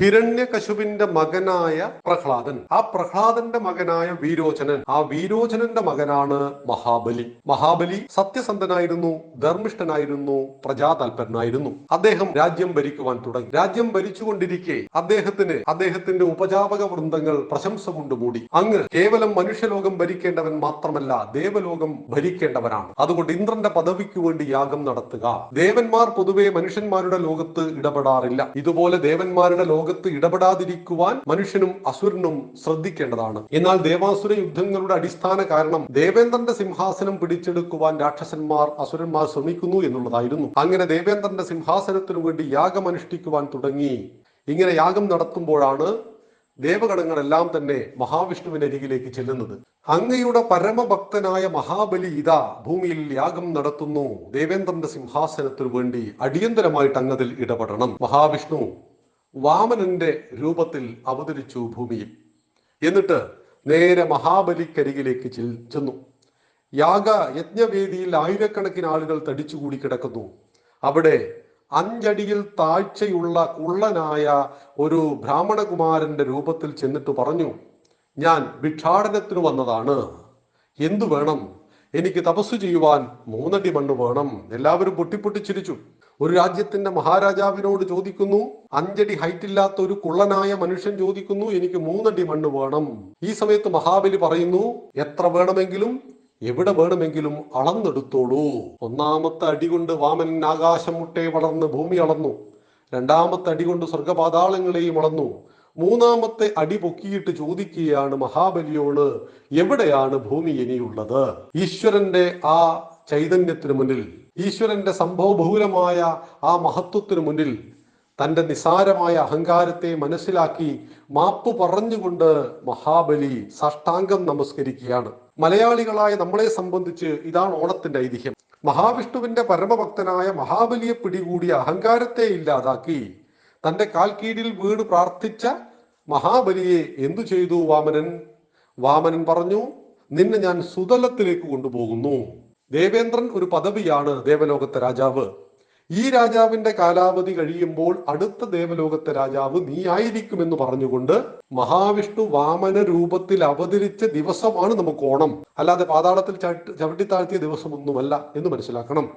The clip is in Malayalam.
ഹിരണ്യകശുപിന്റെ മകനായ പ്രഹ്ലാദൻ, ആ പ്രഹ്ലാദന്റെ മകനായ വീരോചനൻ, ആ വീരോചനന്റെ മകനാണ് മഹാബലി. മഹാബലി സത്യസന്ധനായിരുന്നു, ധർമ്മിഷ്ഠനായിരുന്നു, പ്രജാതൽപരനായിരുന്നു. അദ്ദേഹം രാജ്യം ഭരിക്കുവാൻ തുടങ്ങി. രാജ്യം ഭരിച്ചുകൊണ്ടിരിക്കെ അദ്ദേഹത്തിന്റെ ഉപജാപക വൃന്ദങ്ങൾ പ്രശംസ കൊണ്ട് മൂടി. അങ്ങ് കേവലം മനുഷ്യലോകം ഭരിക്കേണ്ടവൻ മാത്രമല്ല, ദേവലോകം ഭരിക്കേണ്ടവനാണ്. അതുകൊണ്ട് ഇന്ദ്രന്റെ പദവിക്ക് വേണ്ടി യാഗം നടത്തുക. ദേവന്മാർ പൊതുവെ മനുഷ്യന്മാരുടെ ലോകത്ത് ഇടപെടാറില്ല. ഇതുപോലെ ദേവന്മാരുടെ ലോകത്ത് ഇടപെടാതിരിക്കുവാൻ മനുഷ്യനും അസുരനും ശ്രദ്ധിക്കേണ്ടതാണ്. എന്നാൽ ദേവാസുര യുദ്ധങ്ങളുടെ അടിസ്ഥാന കാരണം ദേവേന്ദ്രന്റെ സിംഹാസനം പിടിച്ചെടുക്കുവാൻ രാക്ഷസന്മാർ, അസുരന്മാർ ശ്രമിക്കുന്നു എന്നുള്ളതായിരുന്നു. അങ്ങനെ ദേവേന്ദ്രന്റെ സിംഹാസനത്തിനു വേണ്ടി യാഗം അനുഷ്ഠിക്കുവാൻ തുടങ്ങി. ഇങ്ങനെ യാഗം നടത്തുമ്പോഴാണ് ദേവഗണങ്ങളെല്ലാം തന്നെ മഹാവിഷ്ണുവിന്റെ അരികിലേക്ക് ചെല്ലുന്നത്. അങ്ങയുടെ പരമഭക്തനായ മഹാബലി ഇതാ ഭൂമിയിൽ യാഗം നടത്തുന്നു. ദേവേന്ദ്രന്റെ സിംഹാസനത്തിനു വേണ്ടി അടിയന്തരമായിട്ട് അങ്ങതിൽ ഇടപെടണം. മഹാവിഷ്ണു വാമനന്റെ രൂപത്തിൽ അവതരിച്ചു ഭൂമിയിൽ. എന്നിട്ട് നേരെ മഹാബലിക്കരികിലേക്ക് ചെന്നു. യജ്ഞവേദിയിൽ ആയിരക്കണക്കിന് ആളുകൾ തടിച്ചുകൂടി കിടക്കുന്നു. അവിടെ 5 അടിയിൽ താഴ്ചയുള്ള കുള്ളനായ ഒരു ബ്രാഹ്മണകുമാരന്റെ രൂപത്തിൽ ചെന്നിട്ട് പറഞ്ഞു, ഞാൻ ഭിക്ഷാടനത്തിന് വന്നതാണ്. എന്തു വേണം? എനിക്ക് തപസ് ചെയ്യുവാൻ 3 അടി മണ്ണ് വേണം. എല്ലാവരും പൊട്ടിപ്പൊട്ടിച്ചിരിച്ചു. ഒരു രാജ്യത്തിന്റെ മഹാരാജാവിനോട് ചോദിക്കുന്നു, 5 അടി ഹൈറ്റ് ഇല്ലാത്ത ഒരു കുള്ളനായ മനുഷ്യൻ ചോദിക്കുന്നു, എനിക്ക് 3 അടി മണ്ണ് വേണം. ഈ സമയത്ത് മഹാബലി പറയുന്നു, എത്ര വേണമെങ്കിലും എവിടെ വേണമെങ്കിലും അളന്നെടുത്തോളൂ. 1-ാമത്തെ അടി കൊണ്ട് വാമനൻ ആകാശം മുട്ടെ വളർന്ന് ഭൂമി അളന്നു. 2-ാമത്തെ അടി കൊണ്ട് സ്വർഗപാതാളങ്ങളെയും അളന്നു. 3-ാമത്തെ അടി പൊക്കിയിട്ട് ചോദിക്കുകയാണ് മഹാബലിയോട്, എവിടെയാണ് ഭൂമി ഇനിയുള്ളത്? ഈശ്വരന്റെ ആ ചൈതന്യത്തിനു മുന്നിൽ, ഈശ്വരന്റെ സംഭവബഹുലമായ ആ മഹത്വത്തിനു മുന്നിൽ തന്റെ നിസാരമായ അഹങ്കാരത്തെ മനസ്സിലാക്കി മാപ്പ് പറഞ്ഞുകൊണ്ട് മഹാബലി സാഷ്ടാംഗം നമസ്കരിക്കുകയാണ്. മലയാളികളായ നമ്മളെ സംബന്ധിച്ച് ഇതാണ് ഓണത്തിന്റെ ഐതിഹ്യം. മഹാവിഷ്ണുവിന്റെ പരമഭക്തനായ മഹാബലിയെ പിടികൂടിയ അഹങ്കാരത്തെ ഇല്ലാതാക്കി തന്റെ കാൽക്കീഴിൽ വീണ് പ്രാർത്ഥിച്ച മഹാബലിയെ എന്തു ചെയ്തു വാമനൻ? വാമനൻ പറഞ്ഞു, നിന്നെ ഞാൻ സുതലത്തിലേക്ക് കൊണ്ടുപോകുന്നു. ദേവേന്ദ്രൻ ഒരു പദവിയാണ്, ദേവലോകത്തെ രാജാവ്. ഈ രാജാവിന്റെ കാലാവധി കഴിയുമ്പോൾ അടുത്ത ദേവലോകത്തെ രാജാവ് നീ ആയിരിക്കുമെന്ന് പറഞ്ഞുകൊണ്ട് മഹാവിഷ്ണു വാമന രൂപത്തിൽ അവതരിച്ച ദിവസമാണ് നമുക്ക് ഓണം. അല്ലാതെ പാതാളത്തിൽ ചവിട്ടി താഴ്ത്തിയ ദിവസമൊന്നുമല്ല എന്ന് മനസ്സിലാക്കണം.